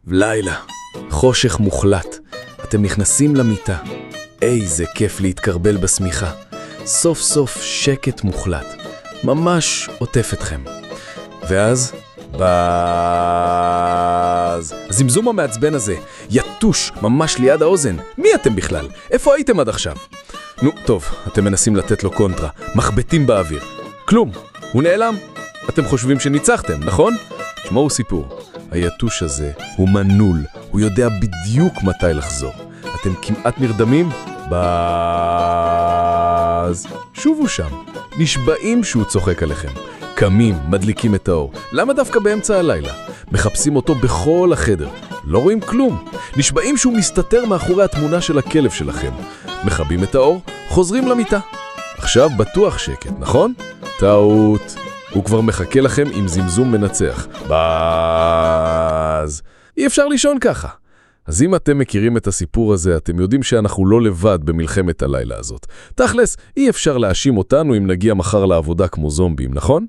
לילה, חושך מוחלט. אתם נכנסים למיטה. איזה כיף להתקרבל בסמיכה. סוף סוף שקט מוחלט. ממש עוטף אתכם. ואז, הזמזום המעצבן הזה, יטוש ממש ליד האוזן. מי אתם בכלל? איפה הייתם עד עכשיו? נו, טוב, אתם מנסים לתת לו קונטרה. מחבטים באוויר. כלום, הוא נעלם. אתם חושבים שניצחתם, נכון? שמעו סיפור. היטוש הזה הוא מנול. הוא יודע בדיוק מתי לחזור. אתם כמעט נרדמים? שובו שם. נשבעים שהוא צוחק עליכם. קמים, מדליקים את האור. למה דווקא באמצע הלילה? מחפשים אותו בכל החדר. לא רואים כלום. נשבעים שהוא מסתתר מאחורי התמונה של הכלב שלכם. מכבים את האור, חוזרים למיטה. עכשיו בטוח שקט, נכון? טעות. הוא כבר מחכה לכם עם זמזום מנצח. אי אפשר לישון ככה. אז אם אתם מכירים את הסיפור הזה, אתם יודעים שאנחנו לא לבד במלחמת הלילה הזאת. תכלס, אי אפשר להאשים אותנו אם נגיע מחר לעבודה כמו זומבים, נכון?